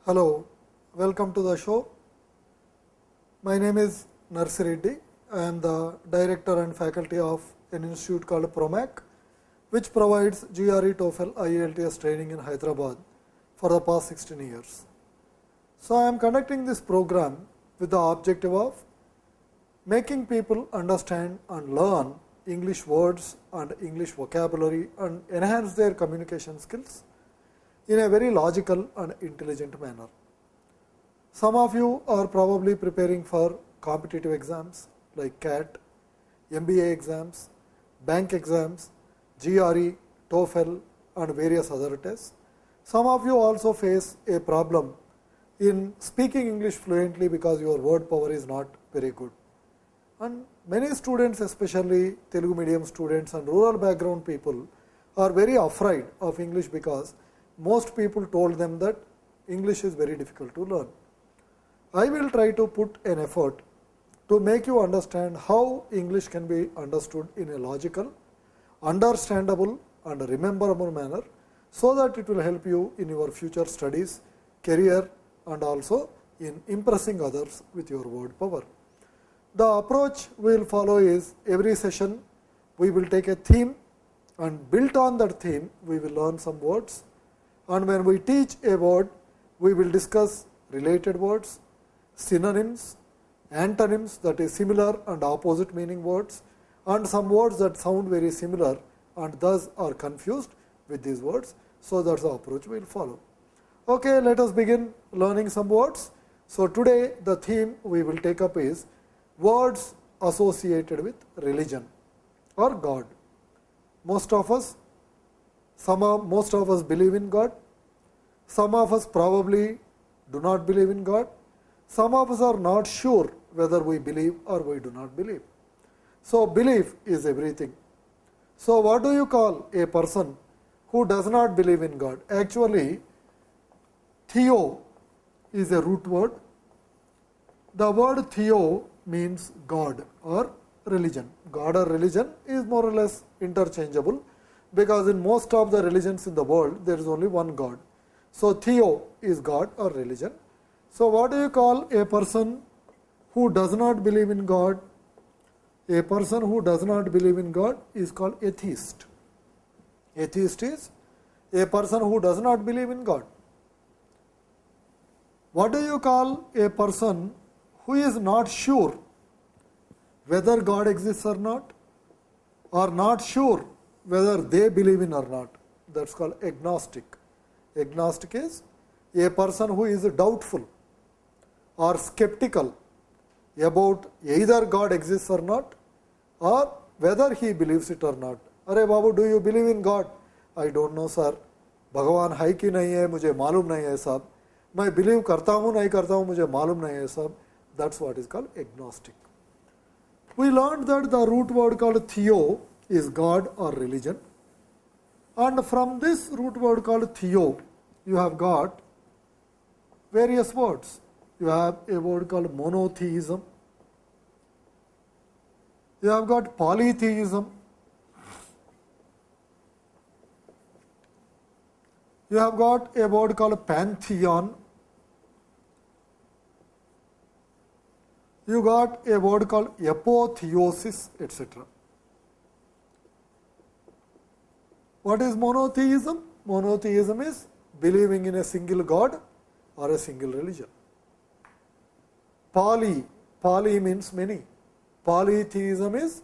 Hello, welcome to the show. My name is Narsi Reddy. I am the director and faculty of an institute called PROMAC, which provides GRE, TOEFL, IELTS training in Hyderabad for the past 16 years. So, I am conducting this program with the objective of making people understand and learn English words and English vocabulary and enhance their communication skills in a very logical and intelligent manner. Some of you are probably preparing for competitive exams like CAT, MBA exams, bank exams, GRE, TOEFL and various other tests. Some of you also face a problem in speaking English fluently because your word power is not very good. And many students, especially Telugu medium students and rural background people, are very afraid of English because most people told them that English is very difficult to learn. I will try to put an effort to make you understand how English can be understood in a logical, understandable and rememberable manner, so that it will help you in your future studies, career and also in impressing others with your word power. The approach we will follow is every session we will take a theme and built on that theme we will learn some words. And when we teach a word, we will discuss related words, synonyms, antonyms, that is similar and opposite meaning words, and some words that sound very similar and thus are confused with these words. So, that is the approach we will follow. Okay, let us begin learning some words. So, today the theme we will take up is words associated with religion or God. Most of us believe in God, some of us probably do not believe in God, some of us are not sure whether we believe or we do not believe. So, belief is everything. So, what do you call a person who does not believe in God? Actually, theo is a root word. The word theo means God or religion. God or religion is more or less interchangeable, because in most of the religions in the world there is only one God. So, theo is God or religion. So, what do you call a person who does not believe in God? A person who does not believe in God is called atheist. Atheist is a person who does not believe in God. What do you call a person who is not sure whether God exists or not sure whether they believe in or not? That is called agnostic. Agnostic is a person who is doubtful or skeptical about either God exists or not, or whether he believes it or not. अरे बाबू, do you believe in God? I don't know sir. भगवान है कि नहीं है मुझे मालूम नहीं है साहब. मैं बिलीव करता हूँ नहीं करता हूँ मुझे मालूम नहीं है साहब. That's what is called agnostic. We learned that the root word called theo is God or religion, and from this root word called theo you have got various words. You have a word called monotheism, you have got polytheism, you have got a word called pantheon, you got a word called apotheosis, etc. What is monotheism? Monotheism is believing in a single God or a single religion. Poly means many. Polytheism is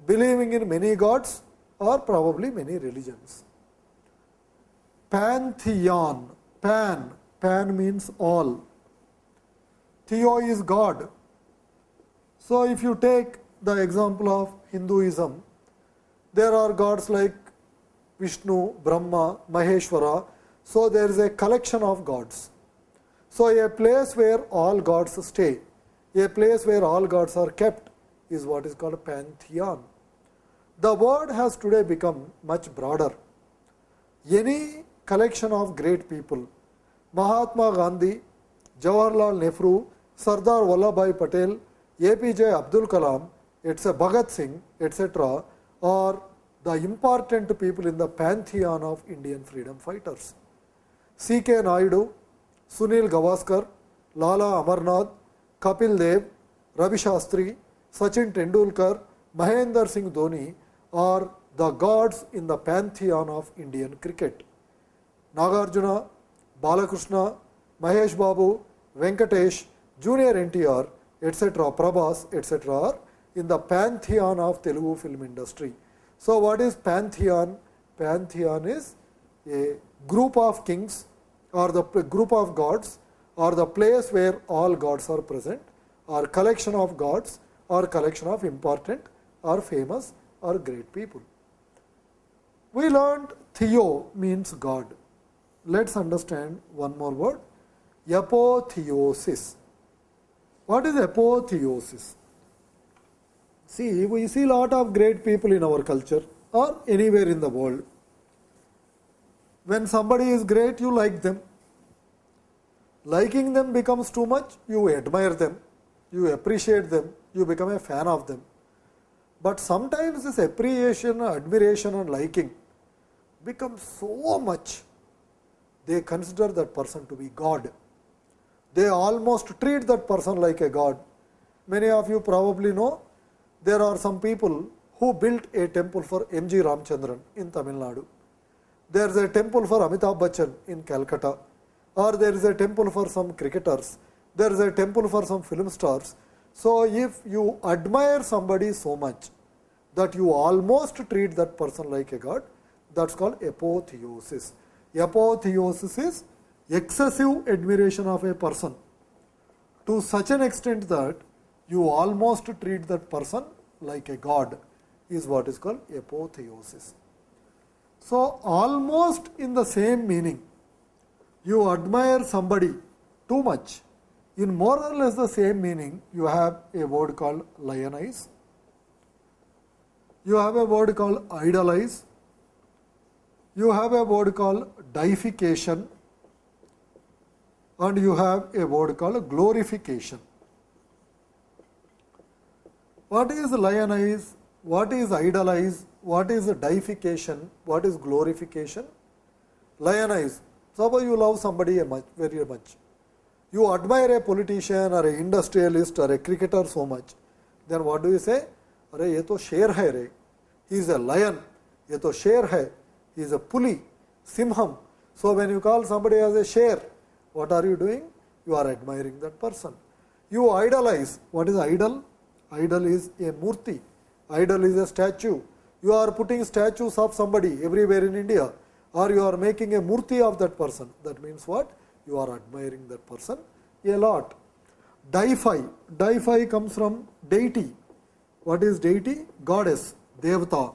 believing in many gods or probably many religions. Pantheon, pan means all. Theo is God. So, if you take the example of Hinduism, there are gods like Vishnu, Brahma, Maheshwara. So, there is a collection of gods. So, a place where all gods stay, a place where all gods are kept is what is called pantheon. The word has today become much broader. Any collection of great people, Mahatma Gandhi, Jawaharlal Nehru, Sardar Vallabhbhai Patel, APJ Abdul Kalam, Bhagat Singh, etc., are the important people in the pantheon of Indian freedom fighters. C.K. Naidu, Sunil Gavaskar, Lala Amarnath, Kapil Dev, Ravi Shastri, Sachin Tendulkar, Mahendra Singh Dhoni are the gods in the pantheon of Indian cricket. Nagarjuna, Balakrishna, Mahesh Babu, Venkatesh, Junior NTR, etc., Prabhas, etc. are in the pantheon of Telugu film industry. So what is pantheon? Pantheon is a group of kings or the group of gods or the place where all gods are present or collection of gods or collection of important or famous or great people. We learned theo means God. Let's understand one more word, apotheosis. What is apotheosis? See, we see a lot of great people in our culture or anywhere in the world. When somebody is great, you like them. Liking them becomes too much, you admire them, you appreciate them, you become a fan of them. But sometimes this appreciation, admiration and liking becomes so much, they consider that person to be God. They almost treat that person like a god. Many of you probably know there are some people who built a temple for M.G. Ramchandran in Tamil Nadu. There is a temple for Amitabh Bachchan in Calcutta, or there is a temple for some cricketers, there is a temple for some film stars. So if you admire somebody so much that you almost treat that person like a god, that's called apotheosis. Apotheosis is excessive admiration of a person to such an extent that you almost treat that person like a god is what is called apotheosis. So almost in the same meaning, you admire somebody too much. In more or less the same meaning, you have a word called lionize, you have a word called idolize, you have a word called deification, and you have a word called glorification. What is lionize? What is idolize? What is deification? What is glorification? Lionize. Suppose you love somebody very much. You admire a politician or an industrialist or a cricketer so much. Then what do you say? Arey, ye to sher hai re. He is a lion. Ye to sher hai. He is a puli, simham. So when you call somebody as a sher, what are you doing? You are admiring that person. You idolize. What is idol? Idol is a murti. Idol is a statue. You are putting statues of somebody everywhere in India, or you are making a murti of that person. That means what? You are admiring that person a lot. Deify. Deify comes from deity. What is deity? Goddess, devata.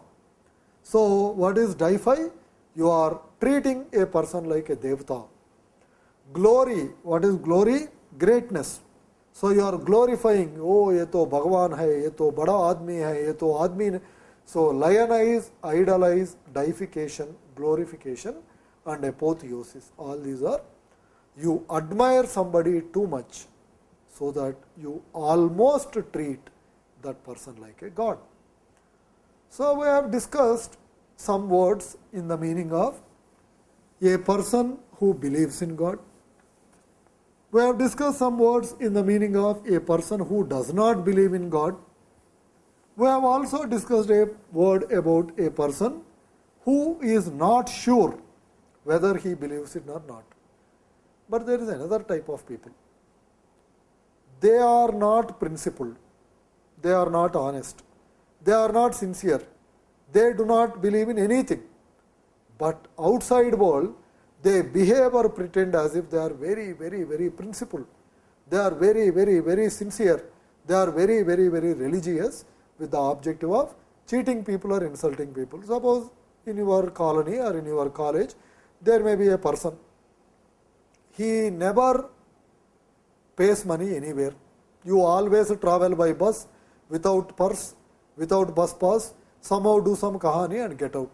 So what is deify? You are treating a person like a devata. Glory. What is glory? Greatness. So you are glorifying, oh, ye to Bhagwan hai, ye to bada admi hai, ye to admi. So lionize, idolize, deification, glorification and apotheosis. All these are, you admire somebody too much so that you almost treat that person like a god. So we have discussed some words in the meaning of a person who believes in God. We have discussed some words in the meaning of a person who does not believe in God. We have also discussed a word about a person who is not sure whether he believes it or not. But there is another type of people. They are not principled. They are not honest. They are not sincere. They do not believe in anything. But outside world, they behave or pretend as if they are very, very, very principled. They are very, very, very sincere. They are very, very, very religious with the objective of cheating people or insulting people. Suppose in your colony or in your college, there may be a person. He never pays money anywhere. You always travel by bus without purse, without bus pass, somehow do some kahani and get out.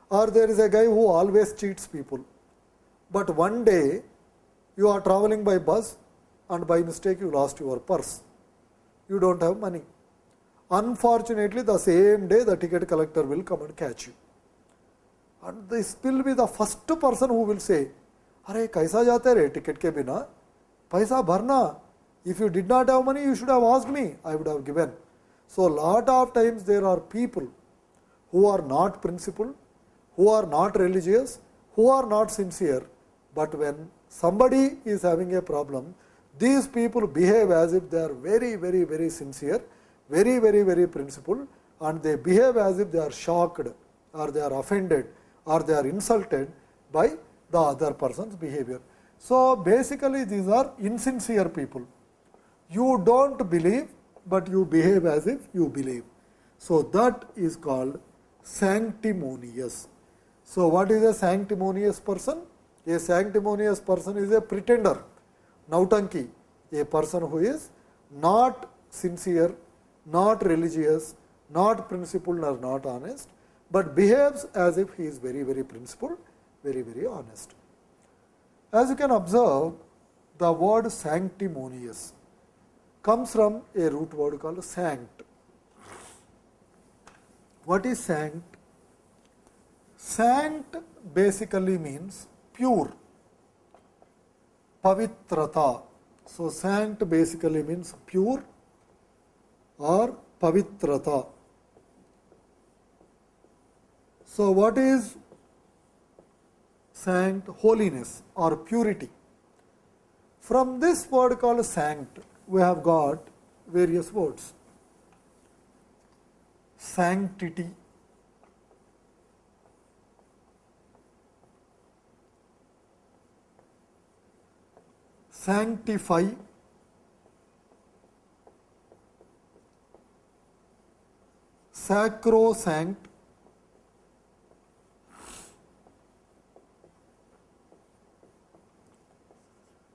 Or there is a guy who always cheats people. But one day you are traveling by bus and by mistake you lost your purse. You don't have money. Unfortunately, the same day the ticket collector will come and catch you. And this will be the first person who will say, अरे कैसा जाते रे ticket के बिना, पैसा भरना, if you did not have money you should have asked me, I would have given. So lot of times there are people who are not principled, who are not religious, who are not sincere, but when somebody is having a problem, these people behave as if they are very, very, very sincere, very, very, very principled, and they behave as if they are shocked or they are offended or they are insulted by the other person's behavior. So basically these are insincere people. You don't believe, but you behave as if you believe. So that is called sanctimonious. So what is a sanctimonious person? A sanctimonious person is a pretender, nautanki, a person who is not sincere, not religious, not principled or not honest, but behaves as if he is very, very principled, very, very honest. As you can observe, the word sanctimonious comes from a root word called sanct. What is sanct? Sanct basically means pure, pavitrata. So sanct basically means pure or pavitrata. So what is sanct? Holiness or purity. From this word called sanct, we have got various words. Sanctity, sanctify, sacrosanct,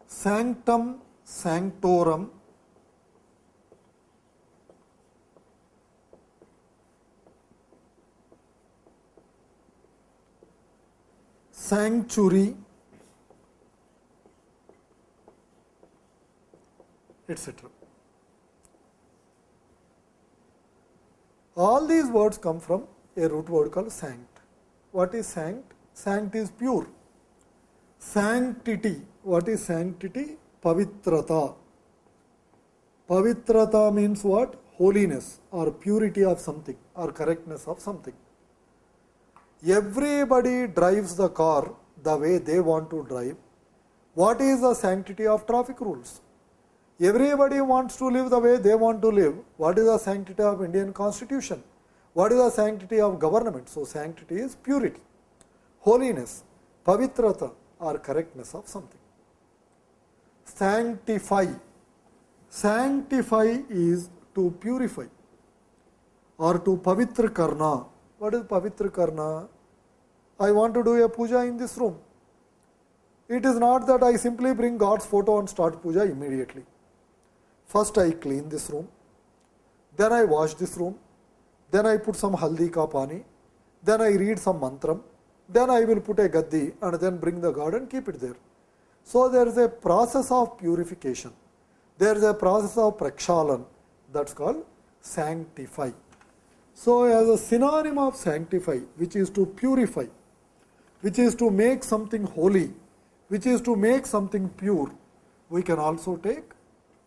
sanctum sanctorum, sanctuary, etc. All these words come from a root word called sanct. What is sanct? Sanct is pure. Sanctity. What is sanctity? Pavitrata. Pavitrata means what? Holiness or purity of something or correctness of something. Everybody drives the car the way they want to drive. What is the sanctity of traffic rules? Everybody wants to live the way they want to live. What is the sanctity of Indian Constitution? What is the sanctity of government? So sanctity is purity, holiness, pavitrata or correctness of something. Sanctify. Sanctify is to purify or to pavitra karna. What is pavitra karna? I want to do a puja in this room. It is not that I simply bring God's photo and start puja immediately. First I clean this room, then I wash this room, then I put some haldi ka pani, then I read some mantram, then I will put a gaddi and then bring the god and keep it there. So there is a process of purification. There is a process of prakshalan, that's called sanctify. So as a synonym of sanctify, which is to purify, which is to make something holy, which is to make something pure, we can also take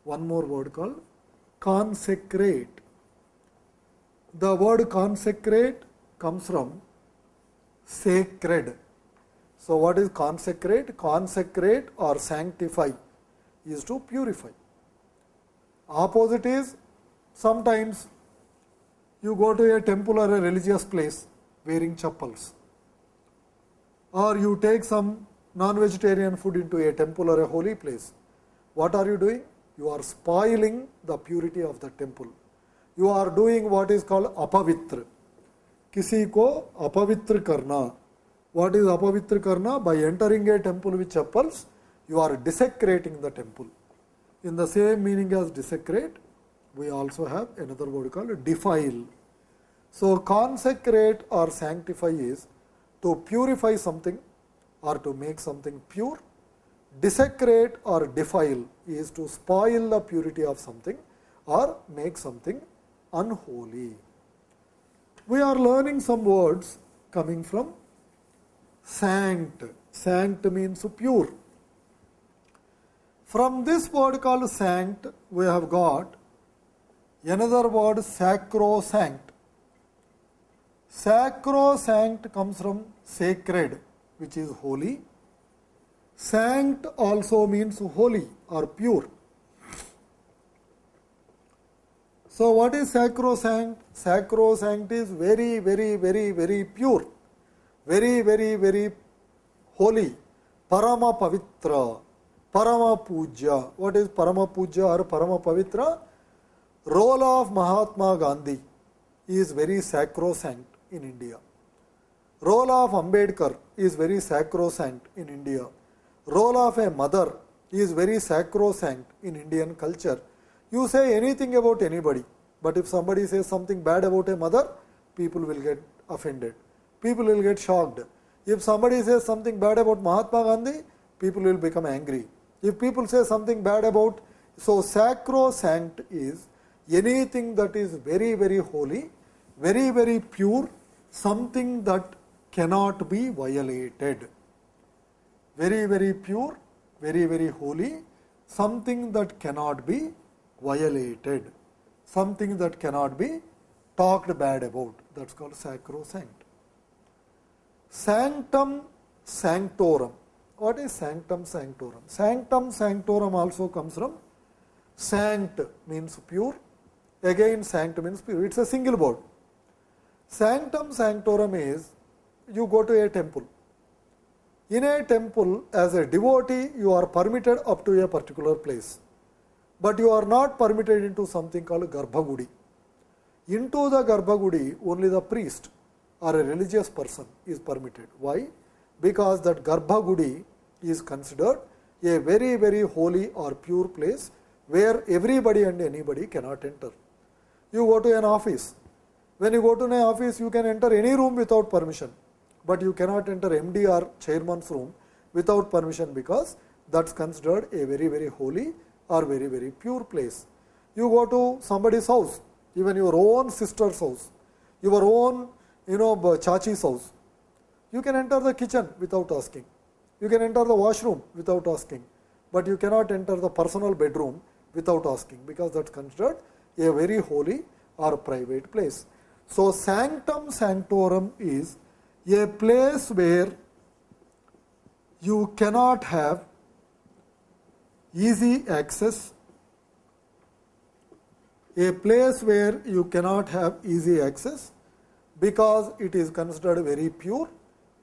one more word called consecrate. The word consecrate comes from sacred. So what is consecrate? Consecrate or sanctify is to purify. Opposite is sometimes you go to a temple or a religious place wearing chappals, or you take some non-vegetarian food into a temple or a holy place. What are you doing? You are spoiling the purity of the temple. You are doing what is called apavitra. किसी को अपवित्र करना. What is apavitra karna? By entering a temple with chappals, you are desecrating the temple. In the same meaning as desecrate, we also have another word called defile. So consecrate or sanctify is to purify something or to make something pure. Desecrate or defile is to spoil the purity of something or make something unholy. We are learning some words coming from sanct. Sanct means pure. From this word called sanct, we have got another word sacrosanct. Sacrosanct comes from sacred, which is holy. Sanct also means holy or pure. So what is sacrosanct? Sacrosanct is very, very, very, very pure, very, very, very holy, Parama Pavitra, Parama Puja. What is Parama Puja or Parama Pavitra? Role of Mahatma Gandhi is very sacrosanct in India. Role of Ambedkar is very sacrosanct in India. Role of a mother is very sacrosanct in Indian culture. You say anything about anybody, but if somebody says something bad about a mother, people will get offended. People will get shocked. If somebody says something bad about Mahatma Gandhi, people will become angry. If people say something bad about, so sacrosanct is anything that is very, very holy, very, very pure, something that cannot be violated. Very, very pure, very, very holy, something that cannot be violated, something that cannot be talked bad about. That's called sacrosanct. Sanctum sanctorum. What is sanctum sanctorum? Sanctum sanctorum also comes from sanct means pure. Again sanct means pure. It's a single word. Sanctum sanctorum is you go to a temple. In a temple, as a devotee, you are permitted up to a particular place. But you are not permitted into something called Garbhagudi. Into the Garbhagudi, only the priest or a religious person is permitted. Why? Because that Garbhagudi is considered a very, very holy or pure place where everybody and anybody cannot enter. You go to an office. When you go to an office, you can enter any room without permission. But you cannot enter MD or chairman's room without permission because that's considered a very, very holy or very, very pure place. You go to somebody's house, even your own sister's house, your own, chachi's house. You can enter the kitchen without asking. You can enter the washroom without asking. But you cannot enter the personal bedroom without asking because that's considered a very holy or private place. So sanctum sanctorum is a place where you cannot have easy access, a place where you cannot have easy access because it is considered very pure,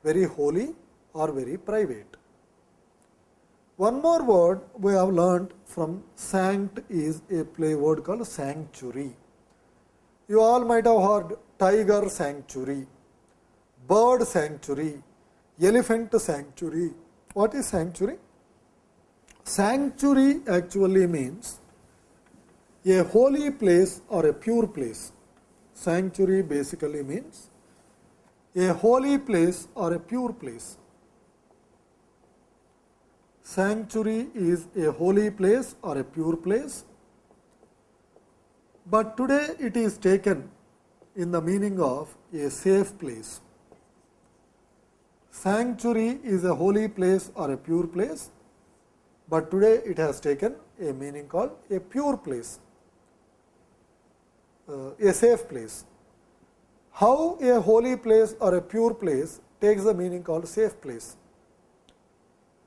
very holy or very private. One more word we have learnt from sanct is a play word called sanctuary. You all might have heard tiger sanctuary, bird sanctuary, elephant sanctuary. What is sanctuary? Sanctuary actually means a holy place or a pure place. Sanctuary basically means a holy place or a pure place. Sanctuary is a holy place or a pure place, but today it is taken in the meaning of a safe place. Sanctuary is a holy place or a pure place, but today it has taken a meaning called a pure place, a safe place. How a holy place or a pure place takes the meaning called safe place?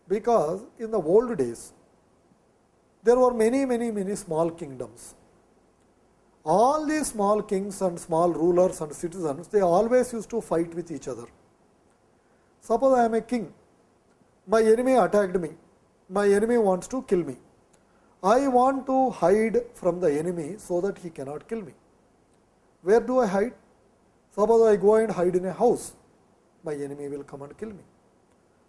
Because in the old days, there were many small kingdoms. All these small kings and small rulers and citizens, they always used to fight with each other. Suppose I am a king, my enemy attacked me, my enemy wants to kill me. I want to hide from the enemy so that he cannot kill me. Where do I hide? Suppose I go and hide in a house, my enemy will come and kill me.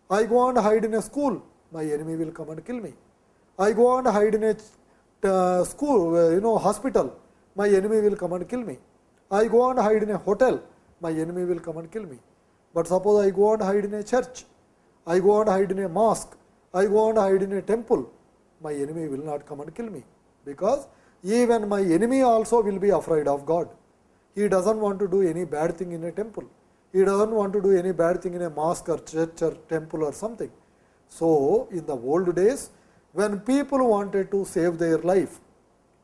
I go and hide in a school, my enemy will come and kill me. I go and hide in a school, hospital, my enemy will come and kill me. I go and hide in a hotel, my enemy will come and kill me. But suppose I go and hide in a church, I go and hide in a mosque, I go and hide in a temple, my enemy will not come and kill me. Because even my enemy also will be afraid of God. He doesn't want to do any bad thing in a temple. He doesn't want to do any bad thing in a mosque or church or temple or something. So, in the old days, when people wanted to save their life,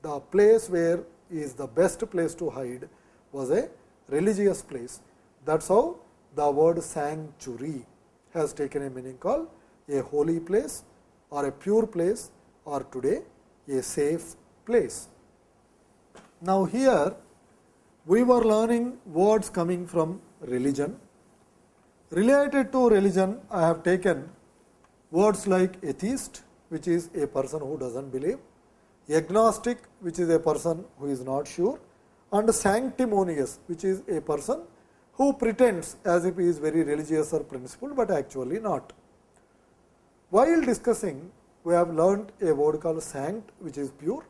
the place where is the best place to hide was a religious place. That's how the word sanctuary has taken a meaning called a holy place or a pure place or today a safe place. Now, here we were learning words coming from religion. Related to religion, I have taken words like atheist, which is a person who doesn't believe, agnostic, which is a person who is not sure, and sanctimonious, which is a person who pretends as if he is very religious or principled, but actually not. While discussing, we have learnt a word called sanct, which is pure.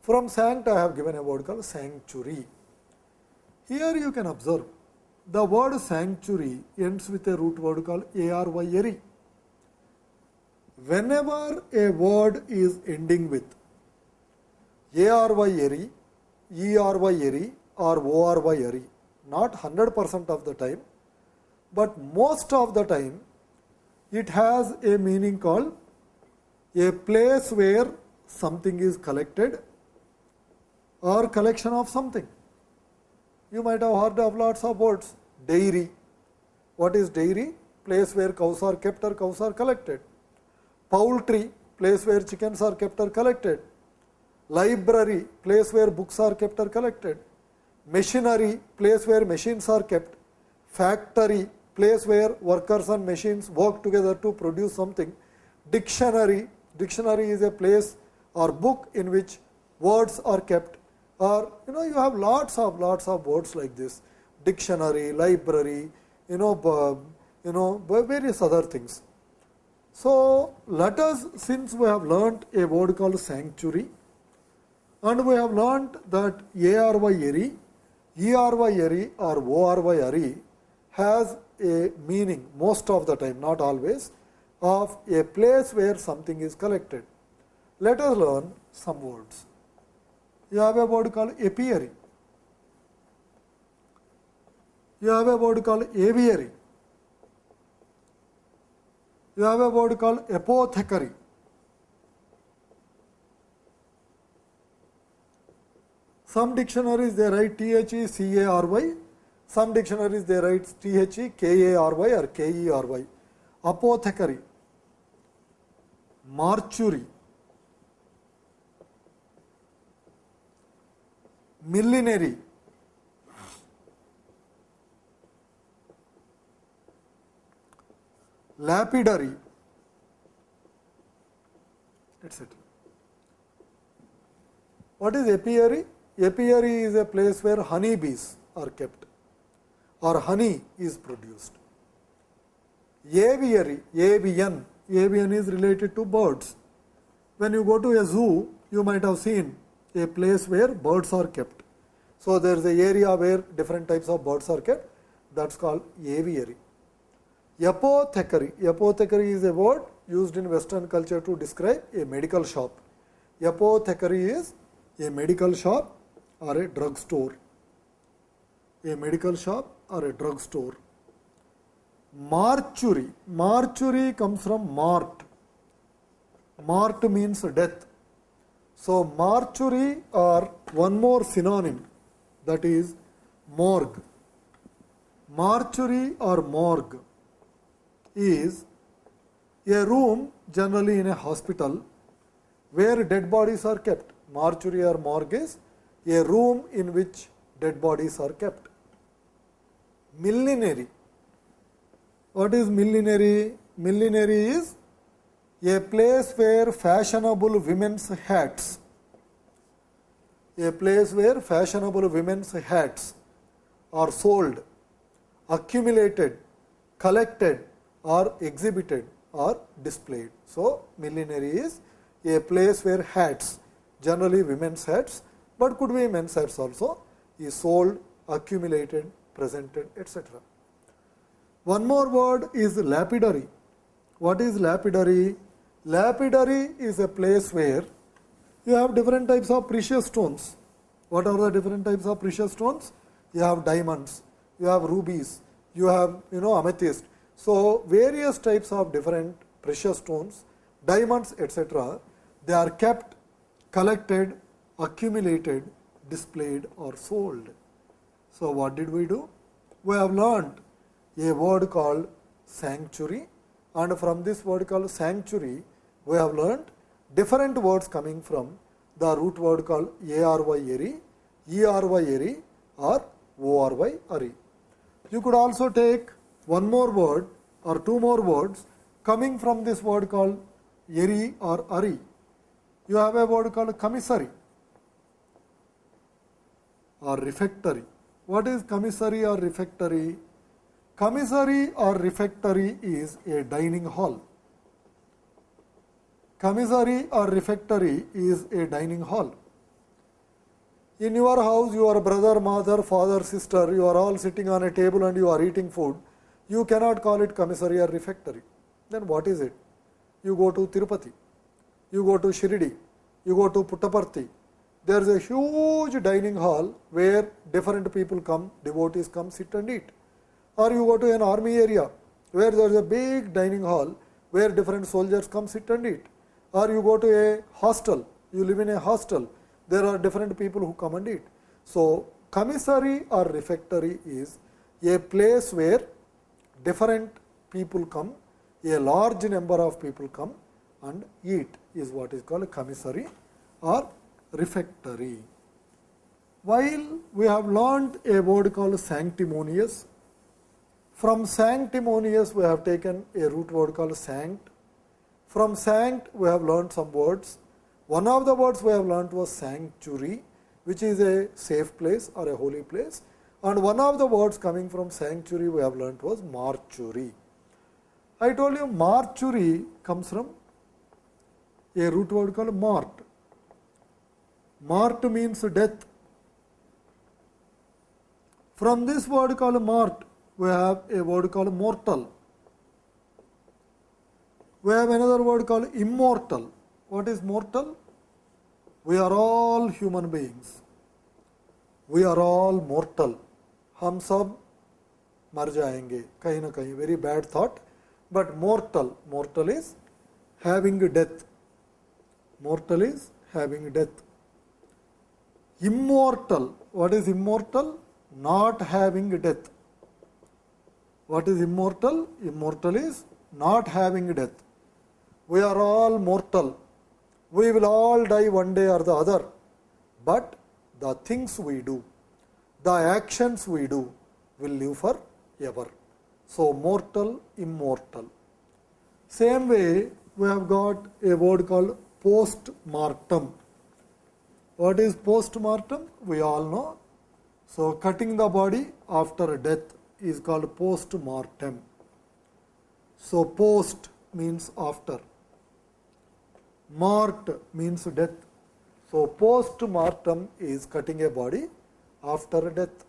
From sanct, I have given a word called sanctuary. Here you can observe the word sanctuary ends with a root word called ary. Whenever a word is ending with ary, ery or ory, not 100% of the time, but most of the time, it has a meaning called a place where something is collected or collection of something. You might have heard of lots of words. Dairy. What is dairy? Place where cows are kept or cows are collected. Poultry. Place where chickens are kept or collected. Library. Place where books are kept or collected. Machinery. Place where machines are kept. Factory. Place where workers and machines work together to produce something. Dictionary. Dictionary is a place or book in which words are kept. Or you have lots of words like this. Dictionary, library, various other things. So let us, since we have learnt a word called sanctuary, and we have learnt that ary, ery or ory has a meaning most of the time, not always, of a place where something is collected. Let us learn some words. You have a word called apiary. You have a word called aviary. You have a word called apothecary. Some dictionaries they write thecary, some dictionaries they write thekary or kery. Apothecary, mortuary, millenary, lapidary, etc. What is apiary? Apiary is a place where honeybees are kept or honey is produced. Aviary, avian is related to birds. When you go to a zoo, you might have seen a place where birds are kept. So there is an area where different types of birds are kept. That's called aviary. Apothecary. Apothecary is a word used in Western culture to describe a medical shop. Apothecary is a medical shop or a drug store. A medical shop or a drug store. Mortuary. Mortuary comes from mort. Mort means death. So mortuary or one more synonym, that is morgue. Mortuary or morgue is a room generally in a hospital where dead bodies are kept. Mortuary or morgue is a room in which dead bodies are kept. Millenary. What is millenary? Millenary is a place where fashionable women's hats, are sold, accumulated, collected or exhibited or displayed. So millenary is a place where hats, generally women's hats, but could be men's hats also, is sold, accumulated, presented, etc. One more word is lapidary. What is lapidary? Lapidary is a place where you have different types of precious stones. What are the different types of precious stones? You have diamonds, you have rubies, you have amethyst. So various types of different precious stones, diamonds, etc. They are kept, collected, accumulated, displayed or sold. So what did we do? We have learned a word called sanctuary, and from this word called sanctuary we have learned different words coming from the root word called ARY, ERY, or ORY. You could also take one more word or two more words coming from this word called Eri or Ari. You have a word called commissary or refectory. What is commissary or refectory? Commissary or refectory is a dining hall. Commissary or refectory is a dining hall. In your house, your brother, mother, father, sister, you are all sitting on a table and you are eating food. You cannot call it commissary or refectory. Then what is it? You go to Tirupati, you go to Shirdi, you go to Puttaparthi. There is a huge dining hall where different people come, devotees come, sit and eat. Or you go to an army area where there is a big dining hall where different soldiers come, sit and eat. Or you go to a hostel, you live in a hostel, there are different people who come and eat. So commissary or refectory is a place where different people come, a large number of people come and eat, is what is called a commissary or refectory. While we have learned a word called sanctimonious, from sanctimonious we have taken a root word called sanct. From sanct we have learned some words. One of the words we have learned was sanctuary, which is a safe place or a holy place. And one of the words coming from sanctuary we have learned was mortuary. I told you mortuary comes from a root word called mort. Mort means death. From this word called mort, we have a word called mortal. We have another word called immortal. What is mortal? We are all human beings. We are all mortal. हम सब मर जाएंगे कहीं ना कहीं. Very bad thought. But mortal. Mortal is having death. Mortal is having death. Immortal. What is immortal? Not having death. What is immortal? Immortal is not having death. We are all mortal. We will all die one day or the other. But the things we do, the actions we do will live forever. So mortal, immortal. Same way we have got a word called post-mortem. What is post-mortem? We all know. So cutting the body after death is called post-mortem. So post means after. Mort means death. So post-mortem is cutting a body after death.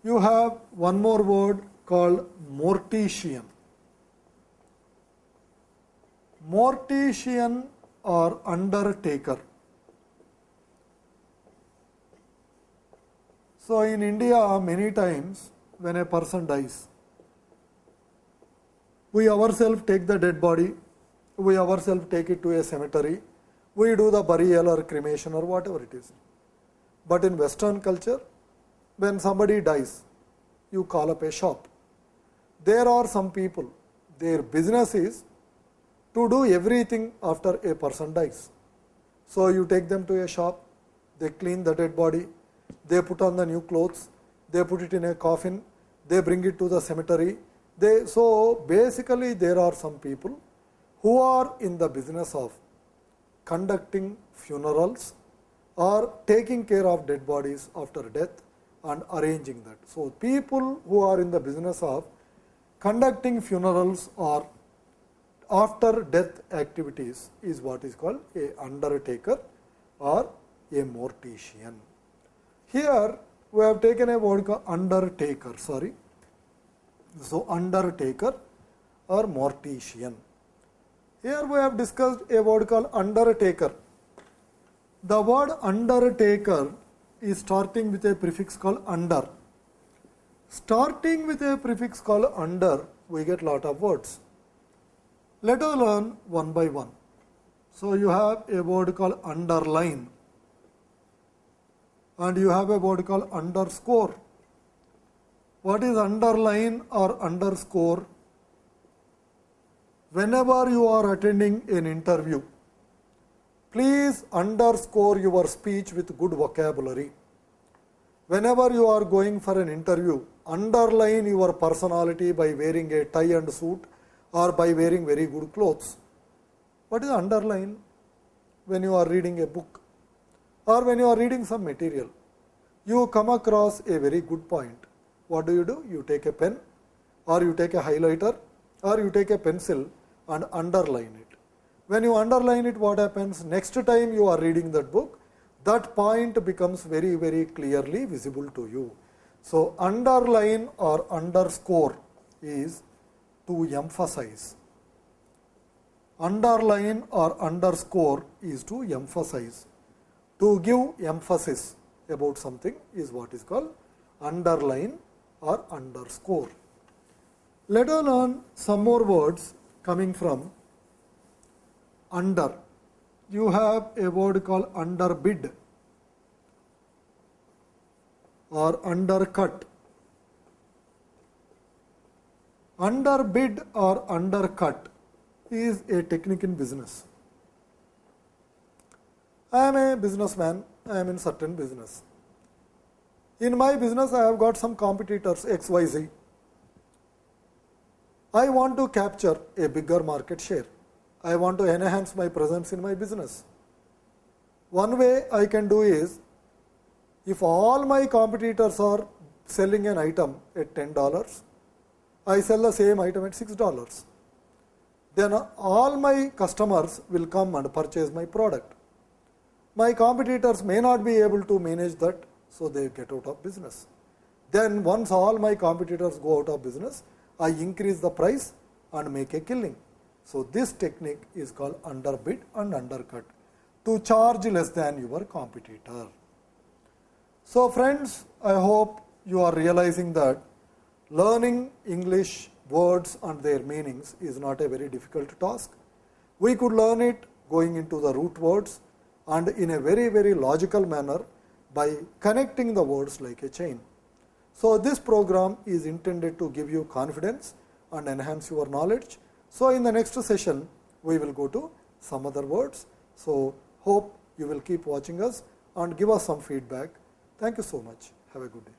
You have one more word called mortician. Mortician or undertaker. So in India, many times when a person dies, we ourselves take the dead body, we ourselves take it to a cemetery, we do the burial or cremation or whatever it is. But in Western culture, when somebody dies, you call up a shop. There are some people, their business is to do everything after a person dies. So you take them to a shop, they clean the dead body, they put on the new clothes, they put it in a coffin, they bring it to the cemetery. So basically there are some people who are in the business of conducting funerals or taking care of dead bodies after death and arranging that. So people who are in the business of conducting funerals or after death activities is what is called a undertaker or a mortician. Here we have taken a word called undertaker, So undertaker or mortician. Here we have discussed a word called undertaker. The word undertaker is starting with a prefix called under. Starting with a prefix called under, we get lot of words. Let us learn one by one. So you have a word called underline, and you have a word called underscore. What is underline or underscore? Whenever you are attending an interview, please underscore your speech with good vocabulary. Whenever you are going for an interview, underline your personality by wearing a tie and suit or by wearing very good clothes. What is underline? When you are reading a book or when you are reading some material, you come across a very good point. What do? You take a pen or you take a highlighter or you take a pencil and underline it. When you underline it, what happens? Next time you are reading that book, that point becomes very, very clearly visible to you. So, underline or underscore is to emphasize. Underline or underscore is to emphasize. To give emphasis about something is what is called underline or underscore. Let us learn some more words coming from under. You have a word called underbid or undercut. Underbid or undercut is a technique in business. I am a businessman, I am in certain business. In my business, I have got some competitors XYZ. I want to capture a bigger market share. I want to enhance my presence in my business. One way I can do is, if all my competitors are selling an item at $10, I sell the same item at $6. Then all my customers will come and purchase my product. My competitors may not be able to manage that, so they get out of business. Then once all my competitors go out of business, I increase the price and make a killing. So this technique is called underbid and undercut, to charge less than your competitor. So friends, I hope you are realizing that learning English words and their meanings is not a very difficult task. We could learn it going into the root words and in a very, very logical manner by connecting the words like a chain. So this program is intended to give you confidence and enhance your knowledge. So in the next session, we will go to some other words. So hope you will keep watching us and give us some feedback. Thank you so much. Have a good day.